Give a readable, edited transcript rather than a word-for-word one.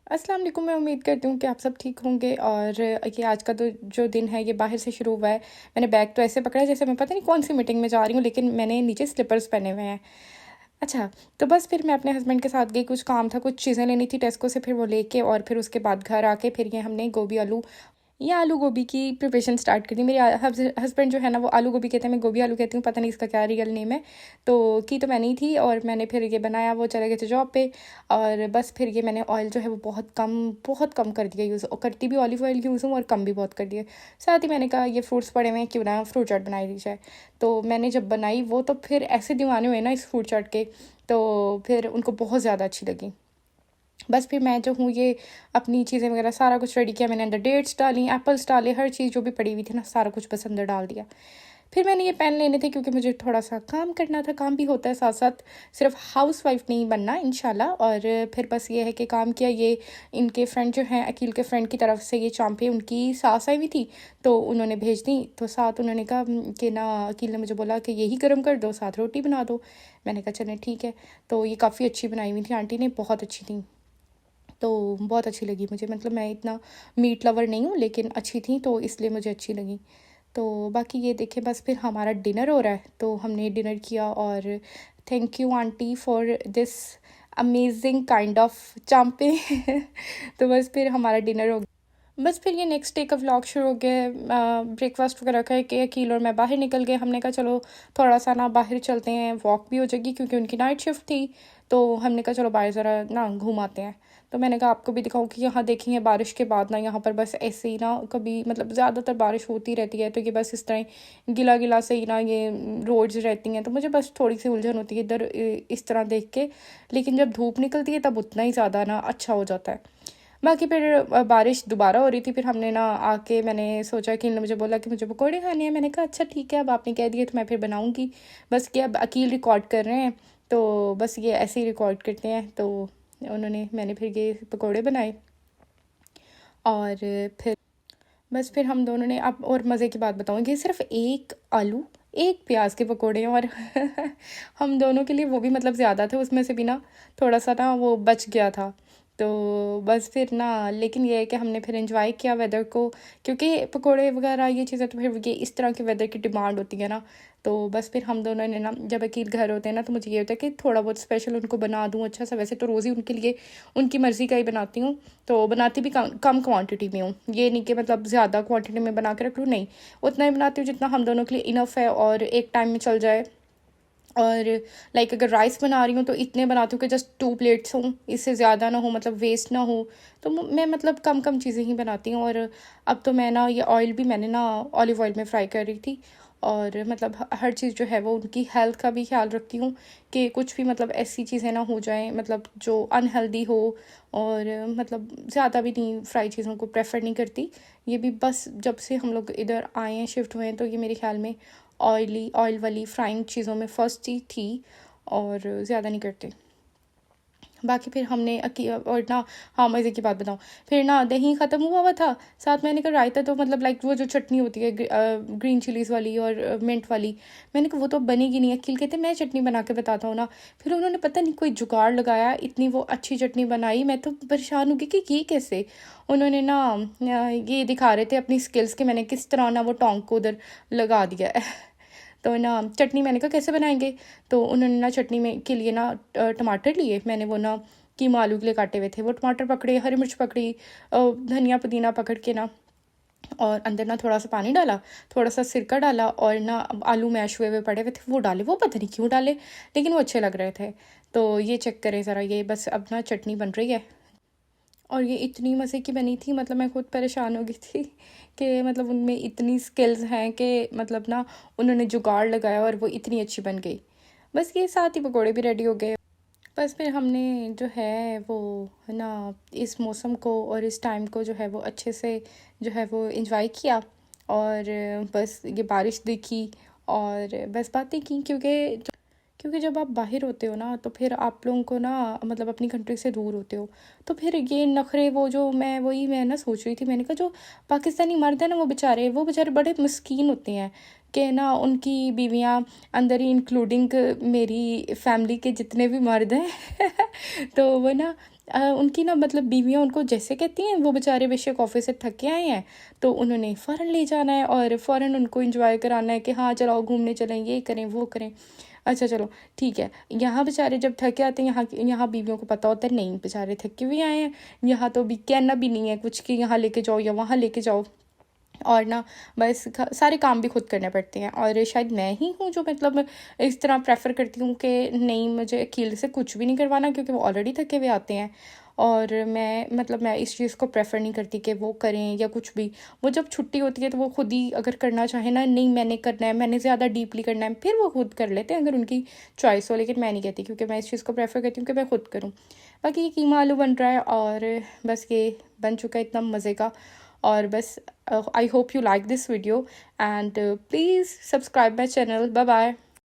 अस्सलाम वालेकुम। मैं उम्मीद करती हूँ कि आप सब ठीक होंगे और ये आज का तो जो दिन है ये बाहर से शुरू हुआ है। मैंने बैग तो ऐसे पकड़ा है जैसे मैं पता नहीं कौन सी मीटिंग में जा रही हूँ, लेकिन मैंने नीचे स्लीपर्स पहने हुए हैं। अच्छा, तो बस फिर मैं अपने हस्बैंड के साथ गई, कुछ काम था, कुछ चीज़ें लेनी थी टेस्को से, फिर वो लेके और फिर उसके बाद घर आके फिर ये हमने गोभी आलू या आलू गोभी की प्रिपरेशन स्टार्ट कर दी। मेरे हस्बैंड जो है ना वो आलू गोभी कहते हैं, मैं गोभी आलू कहती हूँ, पता नहीं इसका क्या रियल नेम है। तो मैंने ही थी और मैंने फिर ये बनाया, वो चले गए थे जॉब पे। और बस फिर ये मैंने ऑयल जो है वो बहुत कम कर दिया यूज़, और करती भी ऑलिव ऑयल यूज़ हूँ और कम भी बहुत कर दिया। साथ ही मैंने कहा ये फ्रूट्स पड़े हुए हैं, क्यों ना फ्रूट चाट बनाई दी जाए। तो मैंने जब बनाई वो, तो फिर ऐसे दीवाने हुए ना इस फ्रूट चाट के, तो फिर उनको बहुत ज़्यादा अच्छी लगी। बस फिर मैं जो हूँ ये अपनी चीज़ें वगैरह सारा कुछ रेडी किया, मैंने अंदर डेट्स डाली, एप्पल्स डाले, हर चीज़ जो भी पड़ी हुई थी ना सारा कुछ बस अंदर डाल दिया। फिर मैंने ये पेन लेने थे क्योंकि मुझे थोड़ा सा काम करना था, काम भी होता है साथ साथ, सिर्फ हाउस वाइफ नहीं बनना इंशाल्लाह। और फिर बस ये है कि काम किया। ये इनके फ्रेंड जो हैं, अकील के फ्रेंड की तरफ से ये चांपे उनकी सास आई हुई थी, तो उन्होंने भेज दी। तो साथ उन्होंने कहा कि ना, अकील ने मुझे बोला कि यही गर्म कर दो, साथ रोटी बना दो। मैंने कहा चलें ठीक है। तो ये काफ़ी अच्छी बनाई हुई थी आंटी ने, बहुत अच्छी थी। तो बहुत अच्छी लगी मुझे, मतलब मैं इतना मीट लवर नहीं हूँ लेकिन अच्छी थी तो इसलिए मुझे अच्छी लगी। तो बाकी ये देखिए, बस फिर हमारा डिनर हो रहा है, तो हमने डिनर किया। और thank you aunty for this amazing kind of चांपे। तो बस फिर हमारा डिनर हो गया। बस फिर ये नेक्स्ट डे का व्लॉग शुरू हो गया है। ब्रेकफास्ट वगैरह करके अकील और मैं बाहर निकल गए। हमने कहा चलो थोड़ा सा ना बाहर चलते हैं, वॉक भी हो जाएगी क्योंकि उनकी नाइट शिफ्ट थी। तो हमने कहा चलो बाहर ज़रा ना घूम आते हैं। तो मैंने कहा आपको भी दिखाऊं कि यहाँ देखेंगे बारिश के बाद ना यहाँ पर बस ऐसे ही ना कभी मतलब ज़्यादातर बारिश होती रहती है, तो ये बस इस तरह गिला गिला से ही ना ये रोड्स रहती हैं। तो मुझे बस थोड़ी सी उलझन होती है इधर इस तरह देख के, लेकिन जब धूप निकलती है तब उतना ही ज़्यादा ना अच्छा हो जाता है। बाकी फिर बारिश दोबारा हो रही थी, फिर हमने ना आके मैंने सोचा कि इन्होंने मुझे बोला कि मुझे पकौड़े खाने हैं। मैंने कहा अच्छा ठीक है, अब आपने कह दिए तो मैं फिर बनाऊंगी। बस कि अब अकील रिकॉर्ड कर रहे हैं, तो बस ये ऐसे ही रिकॉर्ड करते हैं। तो मैंने फिर ये पकौड़े बनाए। और फिर बस फिर हम दोनों ने, अब और मज़े की बात बताऊँ, कि सिर्फ एक आलू एक प्याज के पकौड़े हैं। और हम दोनों के लिए वो भी मतलब ज़्यादा थे, उसमें से भी ना थोड़ा सा ना वो बच गया था। तो बस फिर ना, लेकिन ये है कि हमने फिर एंजॉय किया वेदर को, क्योंकि पकोड़े वगैरह ये चीज़ें तो फिर ये इस तरह के वेदर की डिमांड होती है ना। तो बस फिर हम दोनों ने ना, जब अकील घर होते हैं ना, तो मुझे ये होता है कि थोड़ा बहुत स्पेशल उनको बना दूँ अच्छा सा। वैसे तो रोज़ ही उनके लिए उनकी मर्ज़ी का ही बनाती हूँ, तो बनाती भी कम कम क्वांटिटी में हूँ। ये नहीं कि मतलब ज़्यादा क्वांटिटी में बना के रख लूँ, नहीं, उतना ही बनाती हूँ जितना हम दोनों के लिए इनफ है और एक टाइम में चल जाए। और लाइक अगर राइस बना रही हूँ तो इतने बनाती हूँ कि जस्ट 2 प्लेट्स हों, इससे ज़्यादा ना हो, मतलब वेस्ट ना हो। तो मैं मतलब कम कम चीज़ें ही बनाती हूँ। और अब तो मैं ना ये ऑयल भी मैंने ना ऑलिव ऑयल में फ्राई कर रही थी। और मतलब हर चीज़ जो है वो उनकी हेल्थ का भी ख्याल रखती हूँ कि कुछ भी मतलब ऐसी चीज़ें ना हो जाएं मतलब जो अनहेल्दी हो। और मतलब ज़्यादा भी नहीं फ्राई चीज़ों को प्रेफर नहीं करती। ये भी बस जब से हम लोग इधर आए हैं, शिफ्ट हुए हैं, तो ये मेरे ख्याल में ऑयल वाली फ्राइंग चीज़ों में फर्स्ट ही थी, और ज़्यादा नहीं करते। बाकी फिर हमने और ना, हाँ मज़े की बात बताऊँ, फिर ना दही ख़त्म हुआ हुआ था, साथ मैंने कहा रायता, तो मतलब लाइक वो जो चटनी होती है ग्रीन चिलीज़ वाली और मिंट वाली, मैंने कहा वो तो बनेगी नहीं। अखिल कहते मैं चटनी बना के बताता हूँ ना। फिर उन्होंने पता नहीं कोई जुगाड़ लगाया, इतनी वो अच्छी चटनी बनाई, मैं तो परेशान हो गई कि ये कैसे। उन्होंने ना ये दिखा रहे थे अपनी स्किल्स के, मैंने किस तरह ना वो टोंक को उधर लगा दिया है। तो ना चटनी मैंने कहा कैसे बनाएंगे। तो उन्होंने ना चटनी में के लिए ना टमाटर लिए, मैंने वो ना कीमा आलू के लिए काटे हुए थे, वो टमाटर पकड़े, हरी मिर्च पकड़ी, धनिया पुदीना पकड़ के ना, और अंदर ना थोड़ा सा पानी डाला, थोड़ा सा सिरका डाला, और ना आलू मैश हुए हुए पड़े हुए थे वो डाले, वो पता नहीं क्यों डाले, लेकिन वो अच्छे लग रहे थे। तो ये चेक करें ज़रा, ये बस अब ना चटनी बन रही है। और ये इतनी मज़े की बनी थी, मतलब मैं खुद परेशान हो गई थी कि मतलब उनमें इतनी स्किल्स हैं कि मतलब ना उन्होंने जुगाड़ लगाया और वो इतनी अच्छी बन गई। बस ये साथ ही पकौड़े भी रेडी हो गए। बस फिर हमने जो है वो है ना इस मौसम को और इस टाइम को जो है वो अच्छे से जो है वो इंजॉय किया। और बस ये बारिश देखी और बस बातें की, क्योंकि जब आप बाहर होते हो ना तो फिर आप लोगों को ना मतलब अपनी कंट्री से दूर होते हो, तो फिर ये नखरे वो जो मैं ना सोच रही थी, मैंने कहा जो पाकिस्तानी मर्द है ना वो बेचारे बड़े मस्कीन होते हैं कि ना उनकी बीवियां अंदर ही, इंक्लूडिंग मेरी फैमिली के जितने भी मर्द हैं तो वो ना उनकी ना मतलब बीवियाँ उनको जैसे कहती हैं, वो बेचारे बेशक ऑफिस से थक के आए हैं तो उन्होंने फ़ौरन ले जाना है और फ़ौरन उनको इंजॉय कराना है कि हाँ चलो घूमने चलें, ये करें वो करें। अच्छा चलो ठीक है, यहाँ बेचारे जब थक के आते हैं, यहाँ बीवियों को पता होता है नहीं बेचारे थक के भी आए हैं, यहाँ तो अभी कहना भी नहीं है कुछ कि यहाँ लेके जाओ या वहाँ लेके जाओ। और ना बस सारे काम भी खुद करने पड़ते हैं। और शायद मैं ही हूँ जो मतलब इस तरह प्रेफर करती हूँ कि नहीं, मुझे अकेले से कुछ भी नहीं करवाना, क्योंकि वो ऑलरेडी थके हुए आते हैं। और मैं मतलब मैं इस चीज़ को प्रेफर नहीं करती कि वो करें या कुछ भी। वो जब छुट्टी होती है तो वो खुद ही अगर करना चाहे ना, नहीं मैंने करना है, मैंने ज़्यादा डीपली करना है, फिर वो खुद कर लेते हैं अगर उनकी चॉइस हो। लेकिन मैं नहीं कहती, क्योंकि मैं इस चीज़ को प्रेफर करती हूँ कि मैं खुद करूँ। बाकी ये कीमा आलू बन रहा है और बस ये बन चुका है इतना मज़े का। और बस I hope you like this video and please subscribe my channel. Bye bye.